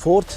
4th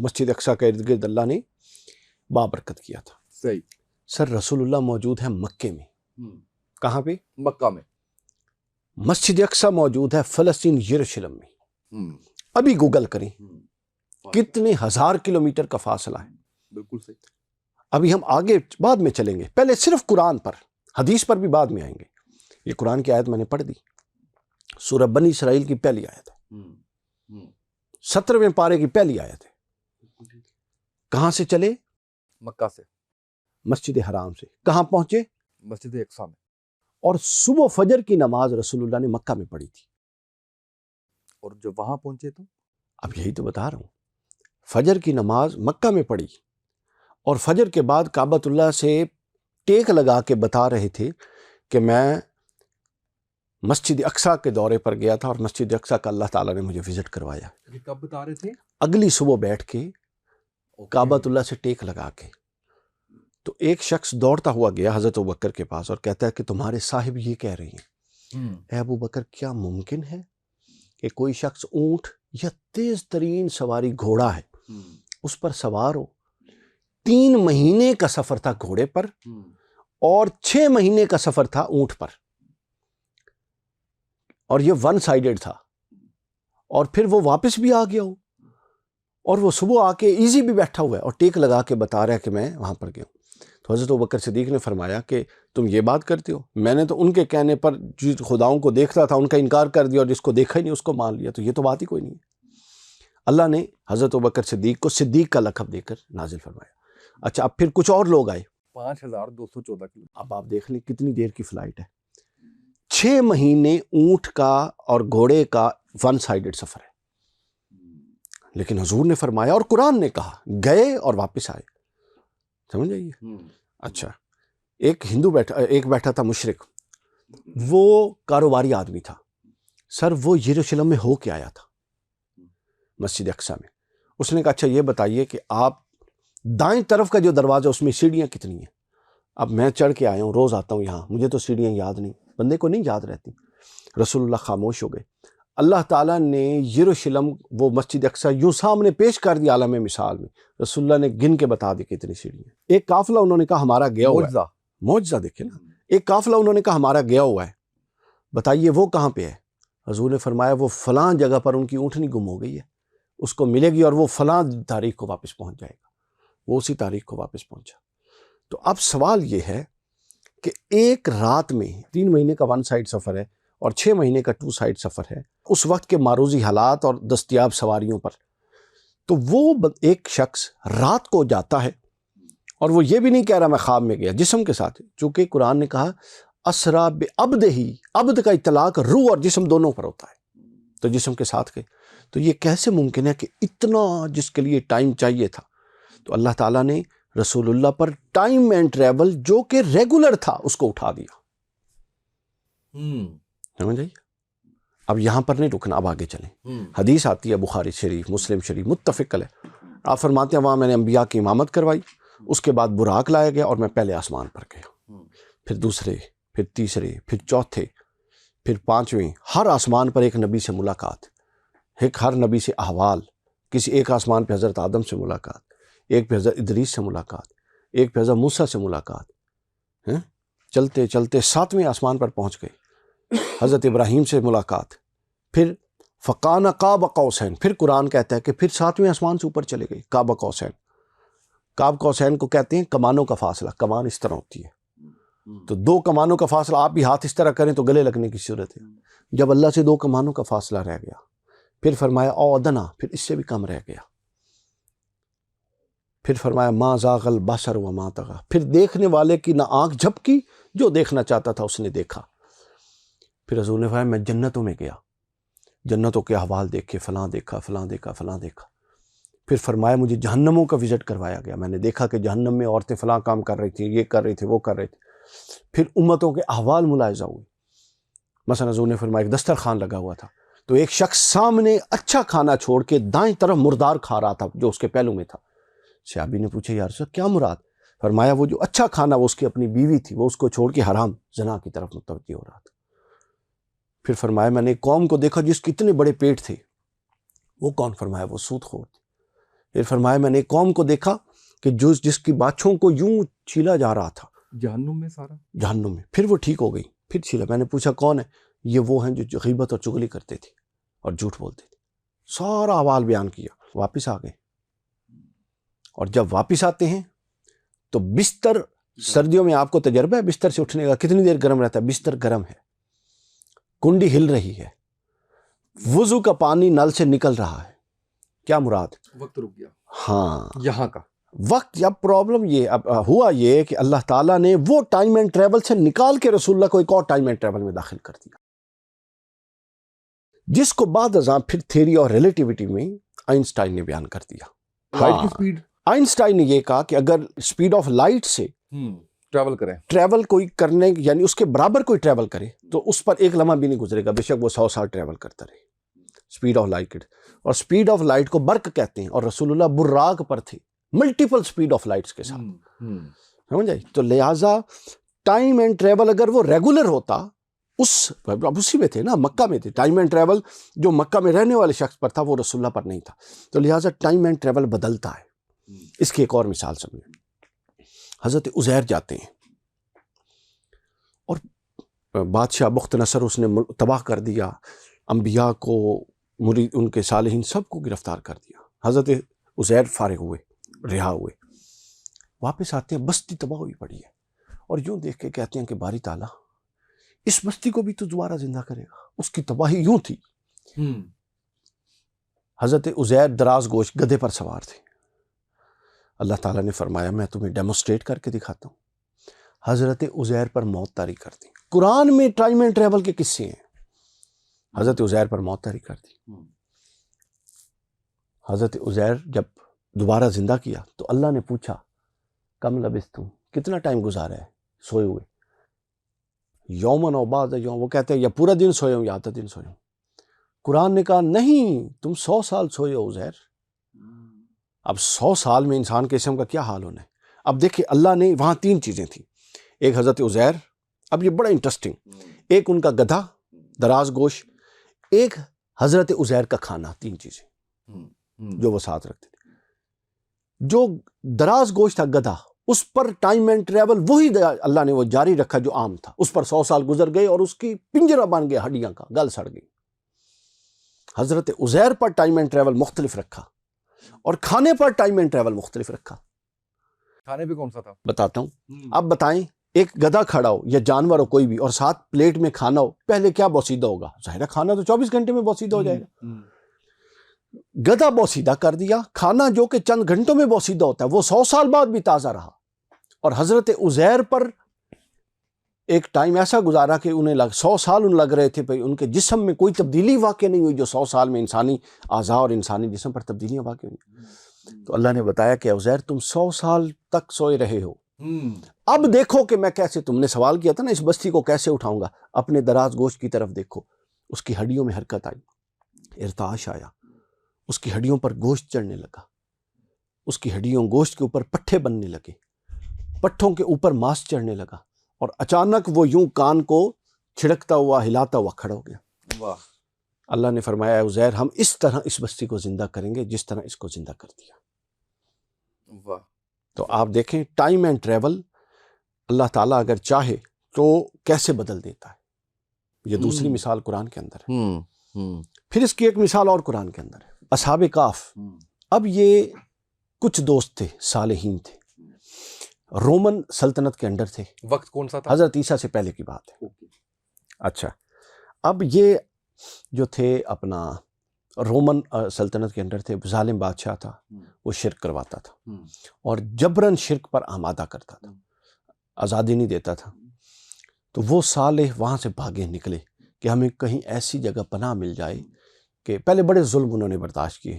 مسجد اقصیٰ کے ارد گرد اللہ نے بابرکت کیا تھا۔ صحیح۔ سر رسول اللہ موجود ہے مکے میں، کہاں پہ؟ مکہ میں۔ مسجد اقصیٰ موجود ہے فلسطین یروشلم میں۔ ابھی گوگل کریں کتنے ہزار کلومیٹر کا فاصلہ ہے۔ بالکل صحیح۔ ابھی ہم آگے بعد میں چلیں گے، پہلے صرف قرآن پر، حدیث پر بھی بعد میں آئیں گے۔ یہ قرآن کی آیت میں نے پڑھ دی، سورہ بنی اسرائیل کی پہلی آیت ہے، 17ویں پارے کی پہلی آیت ہے۔ کہاں سے چلے؟ مکہ سے، مسجد حرام سے۔ کہاں پہنچے؟ مسجد اقصیٰ میں۔ اور صبح فجر کی نماز رسول اللہ نے مکہ میں پڑھی تھی۔ اور جب وہاں پہنچے تو اب یہی تو بتا رہا ہوں، فجر کی نماز مکہ میں پڑھی، اور فجر کے بعد کعبۃ اللہ سے ٹیک لگا کے بتا رہے تھے کہ میں مسجد اقصیٰ کے دورے پر گیا تھا اور مسجد اقصیٰ کا اللہ تعالیٰ نے مجھے وزٹ کروایا۔ یہ کب بتا رہے تھے؟ اگلی صبح بیٹھ کے کعبۃ اللہ سے ٹیک لگا کے۔ تو ایک شخص دوڑتا ہوا گیا حضرت ابوبکر کے پاس اور کہتا ہے کہ تمہارے صاحب یہ کہہ رہی ہیں۔ اے ابوبکر، کیا ممکن ہے کہ کوئی شخص اونٹ یا تیز ترین سواری گھوڑا ہے اس پر سوار ہو؟ 3 مہینے کا سفر تھا گھوڑے پر اور 6 مہینے کا سفر تھا اونٹ پر، اور یہ 1 سائیڈڈ تھا، اور پھر وہ واپس بھی آ گیا ہو، اور وہ صبح آ کے ایزی بھی بیٹھا ہوا ہے اور ٹیک لگا کے بتا رہا ہے کہ میں وہاں پر گیا ہوں۔ تو حضرت ابوبکر صدیق نے فرمایا کہ تم یہ بات کرتے ہو؟ میں نے تو ان کے کہنے پر جس خداؤں کو دیکھتا تھا ان کا انکار کر دیا، اور جس کو دیکھا ہی نہیں اس کو مان لیا، تو یہ تو بات ہی کوئی نہیں ہے۔ اللہ نے حضرت ابوبکر صدیق کو صدیق کا لقب دے کر نازل فرمایا۔ اچھا، اب پھر کچھ اور لوگ آئے، 5214 کلو۔ اب آپ دیکھ لیں کتنی دیر کی فلائٹ ہے، 6 مہینے اونٹ کا اور گھوڑے کا 1 سائیڈڈ سفر ہے، لیکن حضور نے فرمایا اور قرآن نے کہا گئے اور واپس آئے۔ سمجھ آئیے؟ اچھا، ایک بیٹھا تھا مشرک، وہ کاروباری آدمی تھا، سر وہ یروشلم میں ہو کے آیا تھا مسجد اقصیٰ میں۔ اس نے کہا اچھا یہ بتائیے کہ آپ دائیں طرف کا جو دروازہ اس میں سیڑھیاں کتنی ہیں؟ اب میں چڑھ کے آیا ہوں، روز آتا ہوں یہاں، مجھے تو سیڑھیاں یاد نہیں، بندے کو نہیں یاد رہتی۔ رسول اللہ خاموش ہو گئے۔ اللہ تعالیٰ نے یروشلم وہ مسجد اقصیٰ یوں سامنے پیش کر دی عالم مثال میں، رسول اللہ نے گن کے بتا دی کتنی سیڑھیاں۔ ایک قافلہ انہوں نے کہا ہمارا گیا ہوا ہے، معجزہ دیکھیں نا، ایک قافلہ انہوں نے کہا ہمارا گیا ہوا ہے، بتائیے وہ کہاں پہ ہے؟ حضور نے فرمایا وہ فلاں جگہ پر ان کی اونٹنی گم ہو گئی ہے، اس کو ملے گی اور وہ فلاں تاریخ کو واپس پہنچ جائے گا۔ وہ اسی تاریخ کو واپس پہنچا۔ تو اب سوال یہ ہے کہ ایک رات میں 3 مہینے کا 1 سائیڈ سفر ہے اور 6 مہینے کا 2 سائیڈ سفر ہے، اس وقت کے معروضی حالات اور دستیاب سواریوں پر، تو وہ ایک شخص رات کو جاتا ہے اور وہ یہ بھی نہیں کہہ رہا میں خواب میں گیا، جسم کے ساتھ، چونکہ قرآن نے کہا اسرا بعبدہ، عبد کا اطلاق روح اور جسم دونوں پر ہوتا ہے، تو جسم کے ساتھ گئے۔ تو یہ کیسے ممکن ہے کہ اتنا جس کے لیے ٹائم چاہیے تھا؟ تو اللہ تعالیٰ نے رسول اللہ پر ٹائم اینڈ ٹریول جو کہ ریگولر تھا اس کو اٹھا دیا۔ سمجھ آئیے؟ اب یہاں پر نہیں رکنا، اب آگے چلیں۔ حدیث آتی ہے بخاری شریف، مسلم شریف، متفق علیہ، آپ فرماتے ہیں وہاں میں نے انبیاء کی امامت کروائی، اس کے بعد براق لایا گیا اور میں پہلے آسمان پر گیا، پھر دوسرے، پھر تیسرے، پھر چوتھے، پھر 5ویں، ہر آسمان پر ایک نبی سے ملاقات، ہر نبی سے احوال، کسی ایک آسمان پہ حضرت آدم سے ملاقات، ایک پہ حضرت ادریس سے ملاقات، ایک پہ حضرت موسیٰ سے ملاقات، چلتے چلتے 7ویں آسمان پر پہنچ گئے، حضرت ابراہیم سے ملاقات، پھر فقان قاب قوسین، پھر قرآن کہتا ہے کہ پھر 7ویں آسمان سے اوپر چلے گئے، قاب قوسین۔ قاب قوسین کو کہتے ہیں کمانوں کا فاصلہ، کمان اس طرح ہوتی ہے، تو 2 کمانوں کا فاصلہ، آپ بھی ہاتھ اس طرح کریں تو گلے لگنے کی صورت ہے، جب اللہ سے 2 کمانوں کا فاصلہ رہ گیا، پھر فرمایا او ادنا، پھر اس سے بھی کم رہ گیا، پھر فرمایا ما زاغ البصر وما طغى، پھر دیکھنے والے کی نہ آنکھ جھپکی، جو دیکھنا چاہتا تھا اس نے دیکھا۔ پھر حضور نے فرمایا میں جنتوں میں گیا، جنتوں کے احوال دیکھے، فلاں دیکھا، فلاں دیکھا، فلاں دیکھا۔ پھر فرمایا مجھے جہنموں کا وزٹ کروایا گیا، میں نے دیکھا کہ جہنم میں عورتیں فلاں کام کر رہی تھیں، یہ کر رہی تھیں، وہ کر رہے تھے۔ پھر امتوں کے احوال ملاحظہ ہوئے، مثلا حضور نے فرمایا ایک دسترخوان لگا ہوا تھا، تو ایک شخص سامنے اچھا کھانا چھوڑ کے دائیں طرف مردار کھا رہا تھا جو اس کے پہلو میں تھا۔ صحابی نے پوچھا یا رسول کیا مراد؟ فرمایا وہ جو اچھا کھانا وہ اس کی اپنی بیوی تھی، وہ اس کو چھوڑ کے حرام زنا کی طرف متوجہ ہو رہا تھا۔ پھر فرمایا میں نے ایک قوم کو دیکھا جس کے اتنے بڑے پیٹ تھے، وہ کون؟ فرمایا وہ سود خور تھے۔ پھر فرمایا میں نے ایک قوم کو دیکھا کہ جس کی باچھوں کو یوں چھیلا جا رہا تھا جہنم میں، سارا جہنم میں، پھر وہ ٹھیک ہو گئی، پھر چھیلا۔ میں نے پوچھا کون ہے؟ یہ وہ ہیں جو غیبت اور چغلی کرتے تھے اور جھوٹ بولتے تھے۔ سارا احوال بیان کیا، واپس آ گئے۔ اور جب واپس آتے ہیں تو بستر، سردیوں میں آپ کو تجربہ ہے بستر سے اٹھنے کا، کتنی دیر گرم رہتا ہے؟ بستر گرم ہے، کنڈی ہل رہی ہے، وضو کا پانی نل سے نکل رہا ہے۔ کیا مراد؟ وقت رک گیا ہاں، یہاں کا وقت۔ جب پرابلم یہ اب ہوا یہ کہ اللہ تعالیٰ نے وہ ٹائم اینڈ ٹریول سے نکال کے رسول اللہ کو ایک اور ٹائم اینڈ ٹریول میں داخل کر دیا، جس کو بعد ازاں پھر تھیوری اور ریلیٹیوٹی میں آئنسٹائن نے بیان کر دیا۔ لائٹ کی سپیڈ آئنسٹائن نے یہ کہا کہ اگر اسپیڈ آف لائٹ سے ٹریول کریں، ٹریول کوئی کرنے یعنی اس کے برابر کوئی ٹریول کرے تو اس پر ایک لمحہ بھی نہیں گزرے گا، بے شک وہ 100 سال ٹریول کرتا رہے، اسپیڈ آف لائٹ۔ اور اسپیڈ آف لائٹ کو برق کہتے ہیں، اور رسول اللہ براق پر تھے، ملٹیپل اسپیڈ آف لائٹس کے ساتھ، سمجھ آئی؟ تو لہٰذا ٹائم اینڈ ٹریول اگر وہ ریگولر ہوتا، اب اسی میں تھے نا، مکہ میں تھے، ٹائم اینڈ ٹریول جو مکہ میں رہنے والے شخص پر تھا وہ رسول اللہ پر نہیں تھا، تو لہٰذا ٹائم اینڈ ٹریول بدلتا ہے۔ اس کی ایک اور مثال سمجھیں، حضرت عزیر جاتے ہیں اور بادشاہ بخت نصر اس نے تباہ کر دیا، انبیاء کو، مرید ان کے صالحین سب کو گرفتار کر دیا۔ حضرت عزیر فارغ ہوئے، رہا ہوئے، واپس آتے ہیں، بستی تباہ ہوئی پڑی ہے، اور یوں دیکھ کے کہتے ہیں کہ باری تعالیٰ اس بستی کو بھی تو دوبارہ زندہ کرے گا، اس کی تباہی یوں تھی۔ حضرت عزیر دراز گوش گدھے پر سوار تھے، اللہ تعالیٰ نے فرمایا میں تمہیں ڈیمونسٹریٹ کر کے دکھاتا ہوں۔ حضرت عزیر پر موت طاری کر دی۔ قرآن میں ٹائم اینڈ ٹریول کے قصے ہیں، حضرت عزیر پر موت طاری کر دی۔ حضرت عزیر جب دوبارہ زندہ کیا تو اللہ نے پوچھا کم لبثتم، کتنا ٹائم گزارا ہے سوئے ہوئے؟ یومن و بعض یوم، وہ کہتے ہیں یا پورا دن سوئے ہوں یا آدھا دن سوئے ہوں۔ قرآن نے کہا نہیں، تم 100 سال سوئے ہو عزیر۔ اب 100 سال میں انسان کے جسم کا کیا حال ہونا ہے؟ اب دیکھیں اللہ نے وہاں 3 چیزیں تھیں، ایک حضرت عزیر، اب یہ بڑا انٹرسٹنگ، ایک ان کا گدھا دراز گوش، ایک حضرت عزیر کا کھانا، 3 چیزیں جو وہ ساتھ رکھتے تھے۔ جو دراز گوش تھا گدھا، اس پر ٹائم اینڈ ٹریول وہی اللہ نے وہ جاری رکھا جو عام تھا، اس پر 100 سال گزر گئے اور اس کی پنجرہ بن گیا ہڈیاں کا، گل سڑ گئی۔ حضرت عزیر پر ٹائم اینڈ ٹریول مختلف رکھا، اور کھانے پر ٹائم اینڈ ٹریول مختلف رکھا۔ کھانے پہ کون سا تھا بتاتا ہوں، اب بتائیں ایک گدھا کھڑا ہو یا جانور ہو کوئی بھی، اور ساتھ پلیٹ میں کھانا ہو، پہلے کیا بوسیدہ ہوگا؟ ظاہر ہے کھانا تو 24 گھنٹے میں بوسیدہ ہو جائے گا۔ گدھا بوسیدہ کر دیا، کھانا جو کہ چند گھنٹوں میں بوسیدہ ہوتا ہے وہ 100 سال بعد بھی تازہ رہا۔ اور حضرت عزیر پر ایک ٹائم ایسا گزارا کہ انہیں 100 سال ان لگ رہے تھے، ان کے جسم میں کوئی تبدیلی واقع نہیں ہوئی جو 100 سال میں انسانی اعضاء اور انسانی جسم پر تبدیلیاں واقع ہوئی۔ تو اللہ نے بتایا کہ عزیر تم 100 سال تک سوئے رہے ہو، اب دیکھو کہ میں کیسے، تم نے سوال کیا تھا نا اس بستی کو کیسے اٹھاؤں گا، اپنے دراز گوشت کی طرف دیکھو، اس کی ہڈیوں میں حرکت آئی، ارتعاش آیا، اس کی ہڈیوں پر گوشت چڑھنے لگا، اس کی ہڈیوں گوشت کے اوپر پٹھے بننے لگے، پٹھوں کے اوپر ماس چڑھنے لگا، اور اچانک وہ یوں کان کو چھڑکتا ہوا ہلاتا ہوا کھڑا ہو گیا۔ واہ، اللہ نے فرمایا اے عزیر ہم اس طرح اس بستی کو زندہ کریں گے جس طرح اس کو زندہ کر دیا۔ واہ، تو آپ دیکھیں ٹائم اینڈ ٹریول اللہ تعالیٰ اگر چاہے تو کیسے بدل دیتا ہے۔ یہ دوسری مثال قرآن کے اندر ہے۔ پھر اس کی ایک مثال اور قرآن کے اندر ہے، اصحاب کہف۔ اب یہ کچھ دوست تھے، صالحین تھے، رومن سلطنت کے انڈر تھے۔ وقت کون سا تھا؟ حضرت عیسیٰ سے پہلے کی بات ہے۔ اچھا، اب یہ جو تھے اپنا رومن سلطنت کے انڈر تھے، ظالم بادشاہ تھا، وہ شرک کرواتا تھا اور جبراً شرک پر آمادہ کرتا تھا، آزادی نہیں دیتا تھا۔ تو وہ صالح وہاں سے بھاگے نکلے کہ ہمیں کہیں ایسی جگہ پناہ مل جائے کہ پہلے بڑے ظلم انہوں نے برداشت کیے،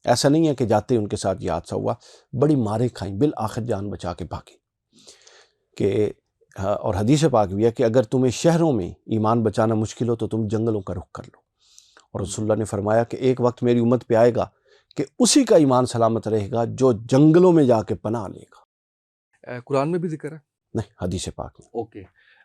ایسا نہیں ہے کہ جاتے ان کے ساتھ یہ حادثہ ہوا، بڑی مارے کھائیں، بالآخر جان بچا کے بھاگے کہ اور حدیث پاک بھی ہے کہ اگر تمہیں شہروں میں ایمان بچانا مشکل ہو تو تم جنگلوں کا رخ کر لو، اور رسول اللہ نے فرمایا کہ ایک وقت میری امت پہ آئے گا کہ اسی کا ایمان سلامت رہے گا جو جنگلوں میں جا کے پناہ لے گا۔ قرآن میں بھی ذکر ہے؟ نہیں، حدیث پاک میں۔ اوکے،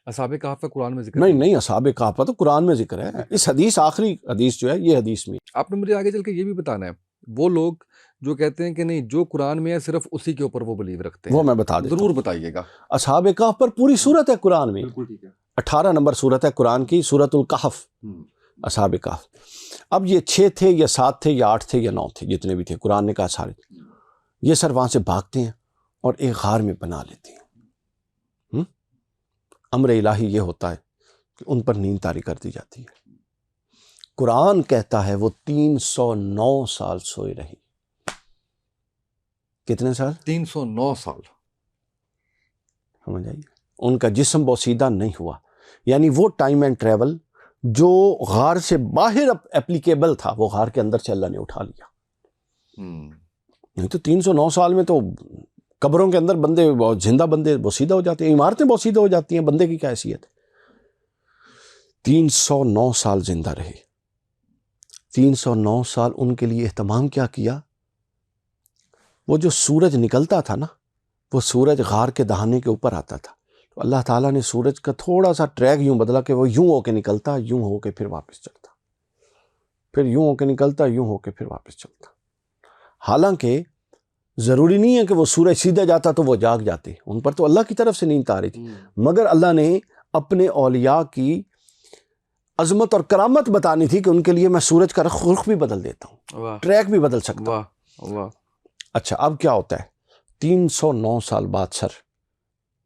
اصحاب کہف کا قرآن میں ذکر نہیں اصحاب کہف تو قرآن میں ذکر ہے. اس حدیث آخری حدیث جو ہے یہ حدیث میں. آپ نے مجھے آگے چل کے یہ بھی بتانا ہے وہ لوگ جو کہتے ہیں کہ نہیں جو قرآن میں ہے صرف اسی کے اوپر وہ بلیو رکھتے ہیں, وہ میں بتا دیتا ہوں. ضرور بتائیے گا. اصحاب کہف پر پوری صورت ہے قرآن میں, بالکل ٹھیک ہے. 18 نمبر صورت ہے قرآن کی, سورۃ الکہف, اصحاب کہف. اب یہ 6 تھے یا 7 تھے یا 8 تھے یا 9 تھے, جتنے بھی تھے قرآن نے کہا سارے. یہ سر وہاں سے بھاگتے ہیں اور ایک غار میں بنا لیتے ہیں. امر الہی یہ ہوتا ہے کہ ان پر نیند طاری کر دی جاتی ہے. قرآن کہتا ہے وہ 309 سال سوئے رہی. کتنے سال؟ 309 سال. سمجھ آئیے, ان کا جسم بوسیدہ نہیں ہوا. یعنی وہ ٹائم اینڈ ٹریول جو غار سے باہر اپلیکیبل تھا وہ غار کے اندر سے اللہ نے اٹھا لیا. نہیں تو 309 سال میں تو قبروں کے اندر بندے زندہ بندے بوسیدہ ہو جاتے ہیں, عمارتیں بوسیدہ ہو جاتی ہیں, بندے کی کیا حیثیت ہے. 309 سال زندہ رہے. 309 سال ان کے لیے اہتمام کیا کیا. وہ جو سورج نکلتا تھا نا, وہ سورج غار کے دہانے کے اوپر آتا تھا, تو اللہ تعالیٰ نے سورج کا تھوڑا سا ٹریک یوں بدلا کہ وہ یوں ہو کے نکلتا, یوں ہو کے پھر واپس چلتا, پھر یوں ہو کے نکلتا, یوں ہو کے پھر واپس چلتا. حالانکہ ضروری نہیں ہے کہ وہ سورج سیدھا جاتا تو وہ جاگ جاتے, ان پر تو اللہ کی طرف سے نیند آ رہی تھی, مگر اللہ نے اپنے اولیاء کی عظمت اور کرامت بتانی تھی کہ ان کے لیے میں سورج کا رخ بھی بدل دیتا ہوں, ٹریک بھی بدل سکتا ہوں. اچھا اب کیا ہوتا ہے, 309 سال بعد سر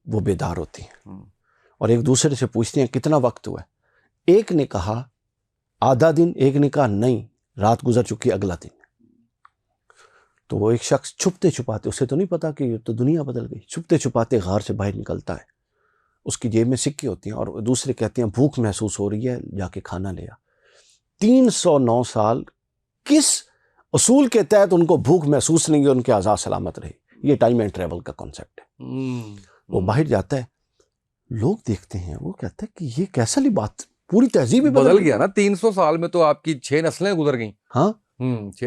وہ بیدار ہوتی ہیں اور ایک دوسرے سے پوچھتے ہیں کتنا وقت ہوا ہے. ایک نے کہا آدھا دن, ایک نے کہا نہیں رات گزر چکی اگلا دن. تو وہ ایک شخص چھپتے چھپاتے, اسے تو نہیں پتا کہ یہ تو دنیا بدل گئی, چھپتے چھپاتے غار سے باہر نکلتا ہے. اس کی جیب میں سکے ہوتی ہیں اور دوسرے کہتے ہیں بھوک محسوس ہو رہی ہے, جا کے کھانا لے آ. 309 سال کس اصول کے تحت ان کو بھوک محسوس نہیں ہے, ان کے اعضاء سلامت رہے. یہ ٹائم اینڈ ٹریول کا کانسیپٹ ہے. وہ باہر جاتا ہے, لوگ دیکھتے ہیں, وہ کہتا ہے کہ یہ کیسا لی بات, پوری تہذیب ہی بدل گیا نا. 300 سال میں تو آپ کی 6 نسلیں گزر گئیں. ہاں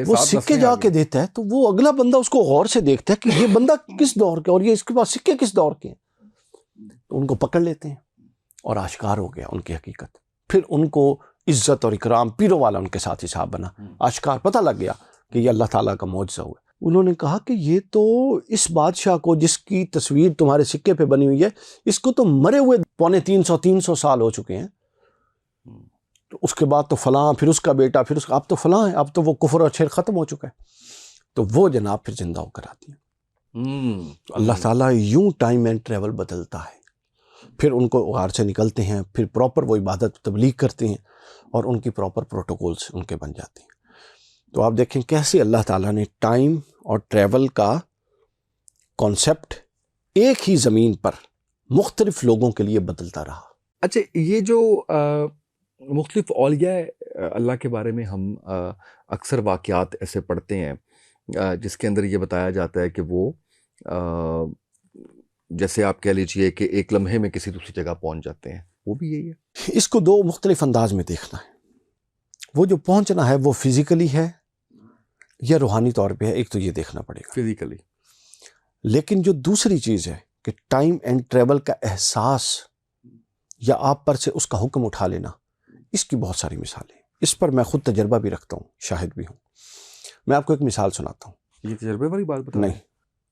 وہ سکے جا کے دیتا ہے, تو وہ اگلا بندہ اس کو غور سے دیکھتا ہے کہ یہ بندہ کس دور کا اور یہ اس کے پاس سکے کس دور کے ہیں. ان کو پکڑ لیتے ہیں اور آشکار ہو گیا ان کی حقیقت. پھر ان کو عزت اور اکرام, پیروں والا ان کے ساتھ حساب بنا, آشکار پتہ لگ گیا کہ یہ اللہ تعالیٰ کا معجزہ ہوا. انہوں نے کہا کہ یہ تو اس بادشاہ کو جس کی تصویر تمہارے سکے پہ بنی ہوئی ہے, اس کو تو مرے ہوئے 350 سال ہو چکے ہیں. تو اس کے بعد تو فلاں, پھر اس کا بیٹا, پھر اس کا, اب تو فلاں ہے, اب تو وہ کفر اور شرک ختم ہو چکا ہے. تو وہ جناب پھر زندہ ہو کر آتی ہے. تو اللہ تعالیٰ یوں ٹائم اینڈ ٹریول بدلتا ہے. پھر ان کو غار سے نکلتے ہیں, پھر پراپر وہ عبادت تبلیغ کرتے ہیں اور ان کی پراپر پروٹوکولز ان کے بن جاتے ہیں. تو آپ دیکھیں کیسے اللہ تعالیٰ نے ٹائم اور ٹریول کا کانسیپٹ ایک ہی زمین پر مختلف لوگوں کے لیے بدلتا رہا. اچھا یہ جو مختلف اولیاء اللہ کے بارے میں ہم اکثر واقعات ایسے پڑھتے ہیں جس کے اندر یہ بتایا جاتا ہے کہ وہ جیسے آپ کہہ لیجئے کہ ایک لمحے میں کسی دوسری جگہ پہنچ جاتے ہیں, وہ بھی یہی ہے. اس کو 2 مختلف انداز میں دیکھنا ہے. وہ جو پہنچنا ہے وہ فزیکلی ہے یا روحانی طور پہ ہے, ایک تو یہ دیکھنا پڑے گا فزیکلی. لیکن جو دوسری چیز ہے کہ ٹائم اینڈ ٹریول کا احساس یا آپ پر سے اس کا حکم اٹھا لینا, اس کی بہت ساری مثالیں ہیں. اس پر میں خود تجربہ بھی رکھتا ہوں, شاہد بھی ہوں. میں آپ کو ایک مثال سناتا ہوں. یہ تجربے والی بات بتا؟ نہیں,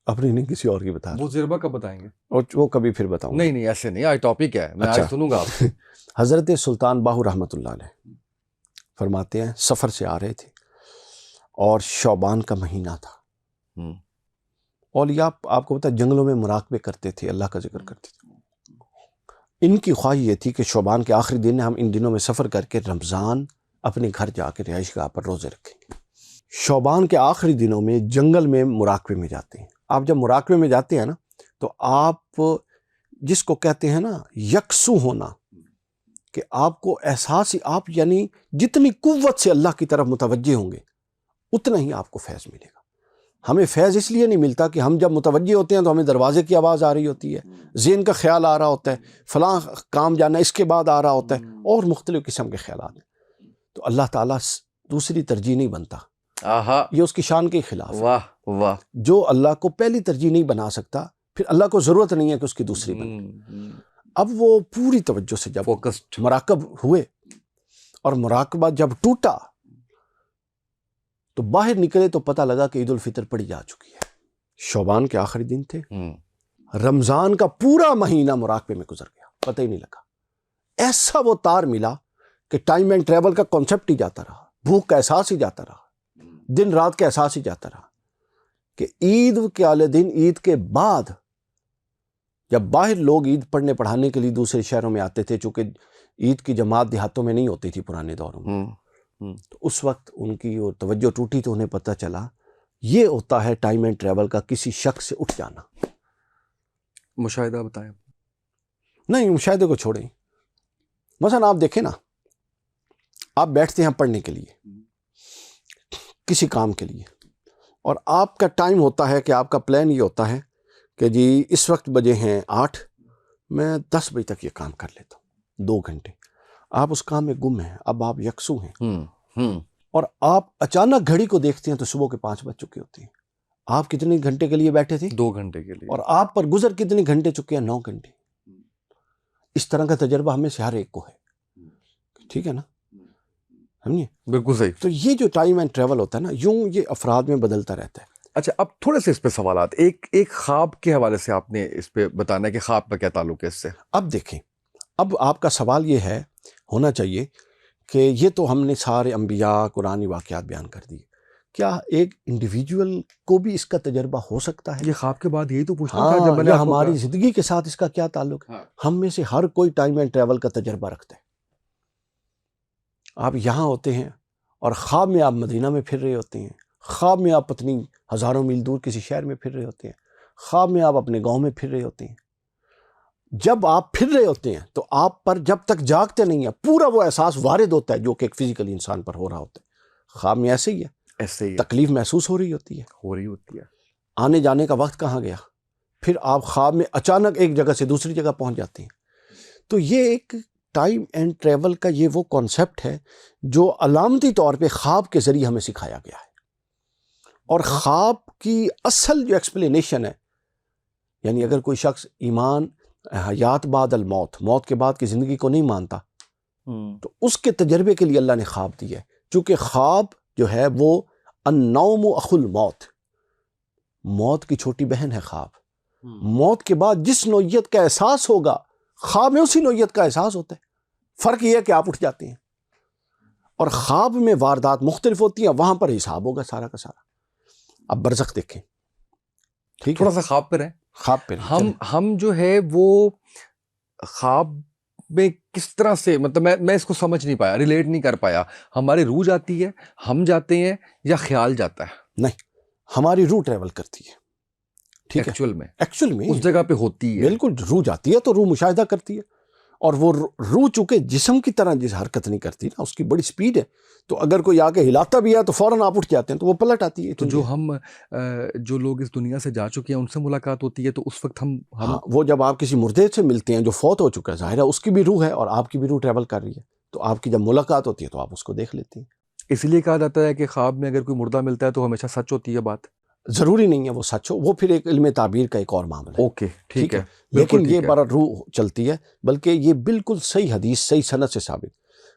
اپنی نہیں, کسی اور کی بتا رہا. وہ تجربہ کب بتائیں گے؟ اور وہ کبھی پھر بتاؤں. نہیں ایسے نہیں, آج ٹاپک ہے, میں آج سنوں گا. حضرت سلطان باہو رحمۃ اللہ علیہ فرماتے ہیں سفر سے آ رہے تھے اور شعبان کا مہینہ تھا. اولیاء آپ کو پتا جنگلوں میں مراقبے کرتے تھے, اللہ کا ذکر کرتے تھے. ان کی خواہش یہ تھی کہ شعبان کے آخری دن ہم ان دنوں میں سفر کر کے رمضان اپنے گھر جا کے رہائش گاہ پر روزے رکھیں گے. شعبان کے آخری دنوں میں جنگل میں مراقبے میں جاتے ہیں. آپ جب مراقبے میں جاتے ہیں نا, تو آپ جس کو کہتے ہیں نا یکسو ہونا, کہ آپ کو احساس ہی, آپ یعنی جتنی قوت سے اللہ کی طرف متوجہ ہوں گے اتنا ہی آپ کو فیض ملے گا. ہمیں فیض اس لیے نہیں ملتا کہ ہم جب متوجہ ہوتے ہیں تو ہمیں دروازے کی آواز آ رہی ہوتی ہے, ذہن کا خیال آ رہا ہوتا ہے, فلاں کام جانا اس کے بعد آ رہا ہوتا ہے, اور مختلف قسم کے خیالات ہیں. تو اللہ تعالیٰ دوسری ترجیح نہیں بنتا, یہ اس کی شان کے خلاف ہے. واہ واہ. جو اللہ کو پہلی ترجیح نہیں بنا سکتا, پھر اللہ کو ضرورت نہیں ہے کہ اس کی دوسری بنے. اب وہ پوری توجہ سے جب فوکسڈ. مراقب ہوئے اور مراقبہ جب ٹوٹا تو باہر نکلے تو پتہ لگا کہ عید الفطر پڑی جا چکی ہے. شعبان کے آخری دن تھے، رمضان کا پورا مہینہ مراقبے میں گزر گیا، پتہ ہی نہیں لگا. ایسا وہ تار ملا کہ ٹائم اینڈ ٹریول کا کانسیپٹ ہی جاتا رہا، بھوک کا احساس ہی جاتا رہا، دن رات کا احساس ہی جاتا رہا کہ عید کے والے دن، عید کے بعد جب باہر لوگ عید پڑھنے پڑھانے کے لیے دوسرے شہروں میں آتے تھے، چونکہ عید کی جماعت دیہاتوں میں نہیں ہوتی تھی پرانے دوروں میں، تو اس وقت ان کی وہ توجہ ٹوٹی تو انہیں پتہ چلا یہ ہوتا ہے ٹائم اینڈ ٹریول کا کسی شخص سے اٹھ جانا. مشاہدہ بتائیں. نہیں، مشاہدے کو چھوڑیں. مثلا آپ دیکھیں نا، آپ بیٹھتے ہیں پڑھنے کے لیے کسی کام کے لیے، اور آپ کا ٹائم ہوتا ہے کہ آپ کا پلان یہ ہوتا ہے کہ جی اس وقت بجے ہیں 8، میں 10 بجے تک یہ کام کر لیتا ہوں، 2 گھنٹے. آپ اس کام میں گم ہیں، اب آپ یکسو ہیں، اور آپ اچانک گھڑی کو دیکھتے ہیں تو صبح کے 5 بج چکے ہوتے ہیں. آپ کتنے گھنٹے کے لیے بیٹھے تھے؟ 2 گھنٹے کے لیے. اور آپ پر گزر کتنے گھنٹے چکے ہیں؟ 9 گھنٹے. اس طرح کا تجربہ ہمیں سے ہر ایک کو ہے، ٹھیک ہے نا؟ سمجھے؟ بالکل صحیح. تو یہ جو ٹائم اینڈ ٹریول ہوتا ہے نا، یوں یہ افراد میں بدلتا رہتا ہے. اچھا، اب تھوڑے سے اس پہ سوالات. ایک خواب کے حوالے سے آپ نے اس پہ بتانا ہے کہ خواب کا کیا تعلق ہے اس سے. اب دیکھیں، اب آپ کا سوال یہ ہے ہونا چاہیے کہ یہ تو ہم نے سارے انبیاء قرآنی واقعات بیان کر دیے، کیا ایک انڈیویجول کو بھی اس کا تجربہ ہو سکتا ہے؟ یہ خواب کے بعد یہی تو پوچھنا تھا جب میں نے آپ کو ہماری زندگی کے ساتھ اس کا کیا تعلق ہے؟ ہم میں سے ہر کوئی ٹائم اینڈ ٹریول کا تجربہ رکھتا ہے. آپ یہاں ہوتے ہیں اور خواب میں آپ مدینہ میں پھر رہے ہوتے ہیں، خواب میں آپ پتنی ہزاروں میل دور کسی شہر میں پھر رہے ہوتے ہیں، خواب میں آپ اپنے گاؤں میں پھر رہے ہوتے ہیں. جب آپ پھر رہے ہوتے ہیں تو آپ پر جب تک جاگتے نہیں ہیں پورا وہ احساس وارد ہوتا ہے جو کہ ایک فزیکل انسان پر ہو رہا ہوتا ہے. خواب میں ایسے ہی ہے، ایسے ہی تکلیف محسوس ہو رہی ہوتی ہے، ہے. آنے جانے کا وقت کہاں گیا، پھر آپ خواب میں اچانک ایک جگہ سے دوسری جگہ پہنچ جاتے ہیں. تو یہ ایک ٹائم اینڈ ٹریول کا یہ وہ کانسیپٹ ہے جو علامتی طور پہ خواب کے ذریعے ہمیں سکھایا گیا ہے. اور خواب کی اصل جو ایکسپلینیشن ہے، یعنی اگر کوئی شخص ایمان حیات بعد الموت، موت کے بعد کی زندگی کو نہیں مانتا، تو اس کے تجربے کے لیے اللہ نے خواب دی ہے. چونکہ خواب جو ہے وہ النوم اخو الموت، موت کی چھوٹی بہن ہے خواب. موت کے بعد جس نوعیت کا احساس ہوگا خواب میں اسی نوعیت کا احساس ہوتا ہے. فرق یہ ہے کہ آپ اٹھ جاتے ہیں، اور خواب میں واردات مختلف ہوتی ہیں، وہاں پر حساب ہوگا سارا کا سارا. اب برزخ دیکھیں، ٹھیک ہے، تھوڑا سا خواب پر ہے. خواب پہ ہم جو ہے وہ خواب میں کس طرح سے، مطلب میں اس کو سمجھ نہیں پایا، ریلیٹ نہیں کر پایا. ہماری روح جاتی ہے، ہم جاتے ہیں، یا خیال جاتا ہے؟ نہیں، ہماری روح ٹریول کرتی ہے، ٹھیک ہے، ایکچوئل میں اس جگہ پہ ہوتی ہے. بالکل، روح جاتی ہے تو روح مشاہدہ کرتی ہے. اور وہ روح چونکہ جسم کی طرح جس حرکت نہیں کرتی نا، اس کی بڑی سپیڈ ہے، تو اگر کوئی آ کے ہلاتا بھی ہے تو فوراً آپ اٹھ جاتے ہیں، تو وہ پلٹ آتی ہے. تو جو لوگ اس دنیا سے جا چکے ہیں ان سے ملاقات ہوتی ہے، تو اس وقت ہم وہ جب آپ کسی مردے سے ملتے ہیں جو فوت ہو چکا ہے، ظاہر ہے اس کی بھی روح ہے اور آپ کی بھی روح ٹریول کر رہی ہے، تو آپ کی جب ملاقات ہوتی ہے تو آپ اس کو دیکھ لیتے ہیں. اس لیے کہا جاتا ہے کہ خواب میں اگر کوئی مردہ ملتا ہے تو ہمیشہ سچ ہوتی ہے بات. ضروری نہیں ہے وہ سچ ہو، وہ پھر ایک علم تعبیر کا ایک اور معاملہ ہے. اوکے، ٹھیک ہے. لیکن یہ بڑا روح چلتی ہے، بلکہ یہ بالکل صحیح حدیث، صحیح سند سے ثابت.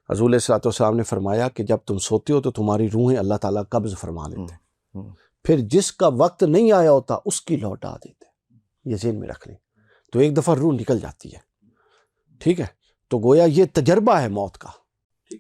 حضور علیہ الصلوۃ والسلام نے فرمایا کہ جب تم سوتے ہو تو تمہاری روحیں اللہ تعالیٰ قبض فرما لیتے ہیں، پھر جس کا وقت نہیں آیا ہوتا اس کی لوٹا دیتے ہیں. یہ ذہن میں رکھ لیں. تو ایک دفعہ روح نکل جاتی ہے، ٹھیک ہے، تو گویا یہ تجربہ ہے موت کا.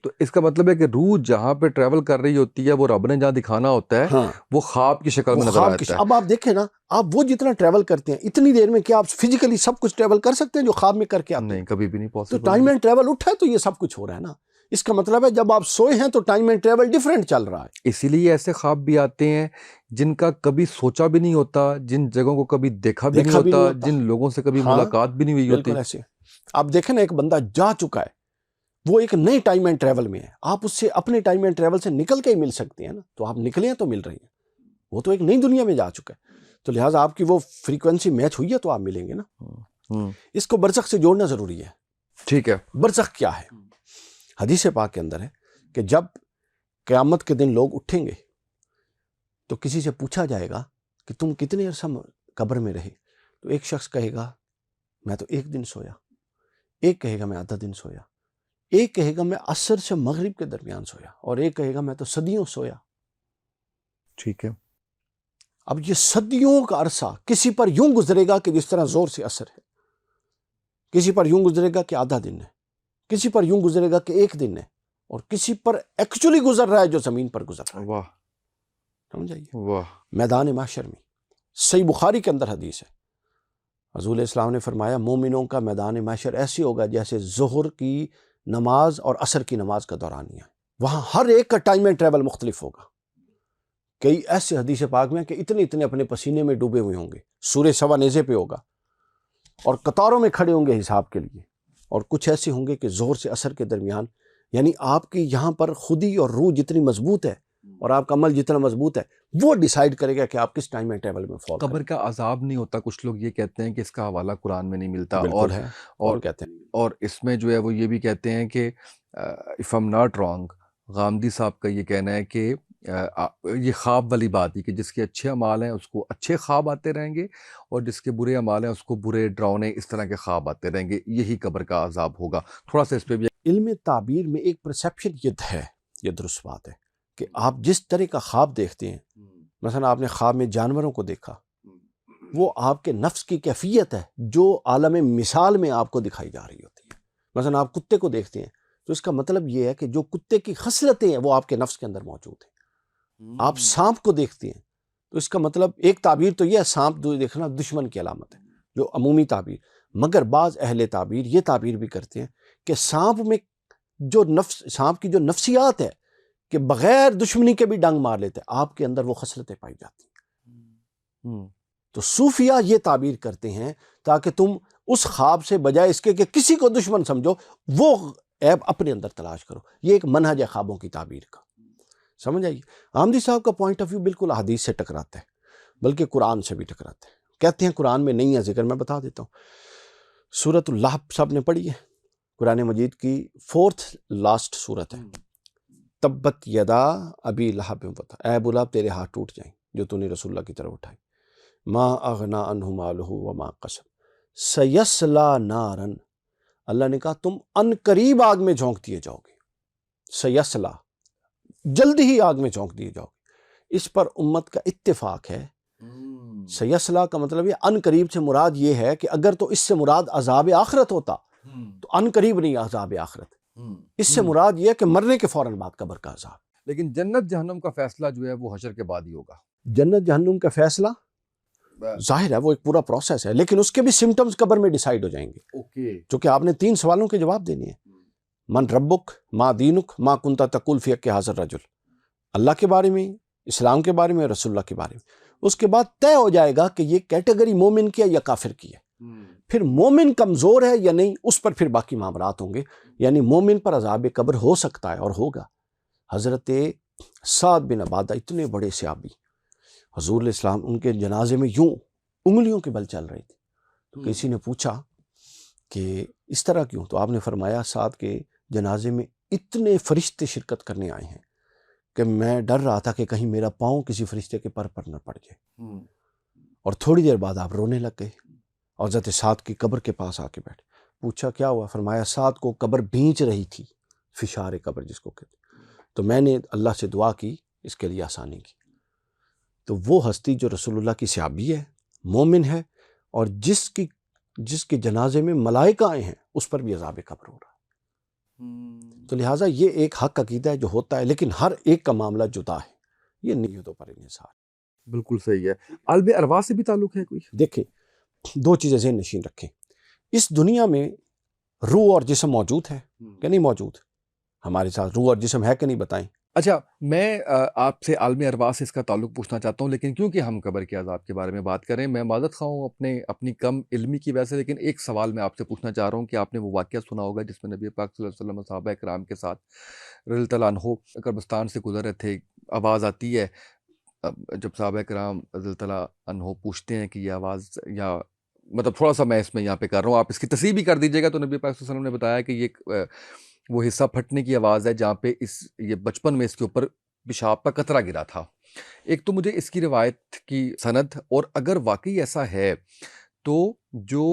تو اس کا مطلب ہے کہ روح جہاں پہ ٹریول کر رہی ہوتی ہے، وہ رب نے جہاں دکھانا ہوتا ہے وہ خواب کی شکل میں نظر آتا ہے. اب آپ دیکھیں نا، آپ وہ جتنا ٹریول کرتے ہیں اتنی دیر میں کیا آپ فزیکلی سب کچھ ٹریول کر سکتے ہیں جو خواب میں کر کے آتے ہیں؟ نہیں، کبھی بھی نہیں پاسبل. تو ٹائم اینڈ ٹریول اٹھا ہے تو یہ سب کچھ ہو رہا ہے نا. اس کا مطلب ہے جب آپ سوئے ہیں تو ٹائم اینڈ ٹریول ڈیفرنٹ چل رہا ہے. اسی لیے ایسے خواب بھی آتے ہیں جن کا کبھی سوچا بھی نہیں ہوتا، جن جگہوں کو کبھی دیکھا بھی نہیں ہوتا، جن لوگوں سے کبھی ملاقات بھی نہیں ہوئی ہوتی. بالکل ایسے. آپ دیکھیں نا، ایک بندہ جا چکا ہے، وہ ایک نئے ٹائم اینڈ ٹریول میں ہے، آپ اس سے اپنے ٹائم اینڈ ٹریول سے نکل کے ہی مل سکتے ہیں نا. تو آپ نکلے ہیں تو مل رہی ہیں، وہ تو ایک نئی دنیا میں جا چکا ہے، تو لہٰذا آپ کی وہ فریکوینسی میچ ہوئی ہے تو آپ ملیں گے نا. اس کو برزخ سے جوڑنا ضروری ہے. ٹھیک ہے. برزخ کیا ہے؟ حدیث پاک کے اندر ہے کہ جب قیامت کے دن لوگ اٹھیں گے تو کسی سے پوچھا جائے گا کہ تم کتنے عرصہ قبر میں رہے، تو ایک شخص کہے گا میں تو 1 دن سویا. ایک کہے گا میں آدھا دن سویا، ایک کہے گا میں عصر سے مغرب کے درمیان سویا، اور ایک کہے گا میں تو صدیوں سویا۔ ٹھیک ہے۔ اب یہ صدیوں کا عرصہ کسی پر یوں گزرے گا کہ جس طرح زور سے عصر ہے، کسی پر یوں گزرے گا کہ آدھا دن ہے، کسی پر یوں گزرے گا کہ ایک دن ہے، اور کسی پر ایکچولی گزر رہا ہے جو زمین پر گزر رہا ہے۔ واہ سمجھائیے، واہ۔ میدان محشر میں صحیح بخاری کے اندر حدیث ہے، حضور اسلام نے فرمایا مومنوں کا میدان محشر ایسے ہوگا جیسے ظہر کی نماز اور عصر کی نماز کا دورانیہ ہے۔ وہاں ہر ایک کا ٹائم اینڈ ٹریول مختلف ہوگا۔ کئی ایسے حدیث پاک میں کہ اتنے اتنے اپنے پسینے میں ڈوبے ہوئے ہوں گے، سورج سوا نیزے پہ ہوگا اور قطاروں میں کھڑے ہوں گے حساب کے لیے، اور کچھ ایسے ہوں گے کہ ظہر سے عصر کے درمیان، یعنی آپ کی یہاں پر خودی اور روح جتنی مضبوط ہے اور آپ کا عمل جتنا مضبوط ہے وہ ڈیسائیڈ کرے گا کہ آپ کس ٹائم اینڈ ٹیبل میں فال کریں۔ قبر کا عذاب نہیں ہوتا، کچھ لوگ یہ کہتے ہیں کہ اس کا حوالہ قرآن میں نہیں ملتا، اور بالکل ہے، اور کہتے ہیں اور اس میں جو ہے وہ یہ بھی کہتے ہیں کہ if am not wrong, Ghamidi صاحب کا یہ کہنا ہے کہ یہ خواب والی بات ہے کہ جس کے اچھے اعمال ہیں اس کو اچھے خواب آتے رہیں گے، اور جس کے برے اعمال ہیں اس کو برے ڈراؤنے اس طرح کے خواب آتے رہیں گے، یہی قبر کا عذاب ہوگا۔ تھوڑا سا اس پہ بھی علم تعبیر میں ایک پرسیپشن یہ ہے، یہ درست بات ہے کہ آپ جس طرح کا خواب دیکھتے ہیں، مثلا آپ نے خواب میں جانوروں کو دیکھا، وہ آپ کے نفس کی کیفیت ہے جو عالم مثال میں آپ کو دکھائی جا رہی ہوتی ہے۔ مثلا آپ کتے کو دیکھتے ہیں تو اس کا مطلب یہ ہے کہ جو کتے کی خصلتیں ہیں وہ آپ کے نفس کے اندر موجود ہیں۔ آپ سانپ کو دیکھتے ہیں تو اس کا مطلب ایک تعبیر تو یہ ہے سانپ دیکھنا دشمن کی علامت ہے، جو عمومی تعبیر، مگر بعض اہل تعبیر یہ تعبیر بھی کرتے ہیں کہ سانپ میں جو سانپ کی جو نفسیات ہے کہ بغیر دشمنی کے بھی ڈنگ مار لیتے ہیں، آپ کے اندر وہ خصلتیں پائی جاتی ہیں۔ تو صوفیہ یہ تعبیر کرتے ہیں تاکہ تم اس خواب سے بجائے اس کے کہ کسی کو دشمن سمجھو، وہ عیب اپنے اندر تلاش کرو۔ یہ ایک منہج ہے خوابوں کی تعبیر کا، سمجھ آئیے۔ آمدی صاحب کا پوائنٹ آف ویو بالکل احادیث سے ٹکراتا ہے، بلکہ قرآن سے بھی ٹکراتا ہے۔ کہتے ہیں قرآن میں نہیں ہے ذکر، میں بتا دیتا ہوں۔ سورۃ اللہب سب نے پڑھی ہے، قرآن مجید کی 4th لاسٹ سورت ہے۔ تبت یدا ابی لہب وتب، اے ابو لہب تیرے ہاتھ ٹوٹ جائیں جو تو نے رسول اللہ کی طرف اٹھائی۔ ما اغنا عنہ مالہ وما کسب سیصلی نارا، اللہ نے کہا تم ان قریب آگ میں جھونک دیے جاؤ گے۔ سیصلی، جلدی ہی آگ میں جھونک دیے جاؤ گے۔ اس پر امت کا اتفاق ہے۔ سیصلی کا مطلب یہ ان قریب سے مراد یہ ہے کہ اگر تو اس سے مراد عذاب آخرت ہوتا تو ان قریب نہیں عذاب آخرت، اس سے مراد یہ ہے کہ مرنے کے فوراً بعد قبر کا عذاب۔ لیکن جنت جہنم کا فیصلہ جو ہے وہ حشر کے بعد ہی ہوگا۔ جنت جہنم کا فیصلہ ظاہر ہے وہ ایک پورا پروسیس ہے، لیکن اس کے بھی سمٹمز قبر میں ڈیسائیڈ ہو جائیں گے، چونکہ آپ نے 3 سوالوں کے جواب دینے ہیں۔ من ربک، ما دینک، ما کنت تقول فی حق ھذا الرجل، اللہ کے بارے میں، اسلام کے بارے میں، رسول اللہ کے بارے میں۔ اس کے بعد طے ہو جائے گا کہ یہ کیٹیگری مومن کی ہے یا کافر کی ہے۔ پھر مومن کمزور ہے یا نہیں، اس پر پھر باقی معاملات ہوں گے، یعنی مومن پر عذاب قبر ہو سکتا ہے اور ہوگا۔ حضرت سعد بن عبادہ اتنے بڑے صحابی، حضور علیہ السلام ان کے جنازے میں یوں انگلیوں کے بل چل رہی تھی، تو کسی نے پوچھا کہ اس طرح کیوں؟ تو آپ نے فرمایا سعد کے جنازے میں اتنے فرشتے شرکت کرنے آئے ہیں کہ میں ڈر رہا تھا کہ کہیں میرا پاؤں کسی فرشتے کے پر نہ پڑ جائے۔ اور تھوڑی دیر بعد آپ رونے لگ گئے اور حضرت سعد کی قبر کے پاس آ کے بیٹھے۔ پوچھا کیا ہوا؟ فرمایا سعد کو قبر بھینچ رہی تھی، فشار قبر جس کو کہتے، تو میں نے اللہ سے دعا کی اس کے لیے آسانی کی۔ تو وہ ہستی جو رسول اللہ کی صحابی ہے، مومن ہے، اور جس کے جنازے میں ملائکہ آئے ہیں، اس پر بھی عذاب قبر ہو رہا ہے۔ تو لہٰذا یہ ایک حق عقیدہ ہے جو ہوتا ہے، لیکن ہر ایک کا معاملہ جدا ہے، یہ نیتوں پر انحصار۔ بالکل صحیح ہے۔ عالم ارواح سے بھی تعلق ہے کوئی؟ دیکھیں 2 چیزیں ذہن نشین رکھیں، اس دنیا میں روح اور جسم موجود ہے کہ نہیں موجود؟ ہمارے ساتھ روح اور جسم ہے کہ نہیں بتائیں؟ اچھا، میں آپ سے عالم ارواح سے اس کا تعلق پوچھنا چاہتا ہوں، لیکن کیونکہ ہم قبر کے عذاب کے بارے میں بات کریں، میں معذرت خواہ ہوں اپنی کم علمی کی وجہ سے، لیکن ایک سوال میں آپ سے پوچھنا چاہ رہا ہوں کہ آپ نے وہ واقعہ سنا ہوگا جس میں نبی پاک صلی اللہ علیہ وسلم صحابہ کرام کے ساتھ رضی اللہ عنہ قبرستان سے گزر رہے تھے، آواز آتی ہے، جب صحابہ کرام رضی اللہ عنہ پوچھتے ہیں کہ یہ آواز، یا مطلب تھوڑا سا میں اس میں یہاں پہ کر رہا ہوں، آپ اس کی تصحیح بھی کر دیجیے گا، تو نبی پاک صلی اللہ علیہ وسلم نے بتایا کہ یہ وہ حصہ پھٹنے کی آواز ہے جہاں پہ یہ بچپن میں اس کے اوپر پیشاب کا قطرہ گرا تھا۔ ایک تو مجھے اس کی روایت کی سند، اور اگر واقعی ایسا ہے تو جو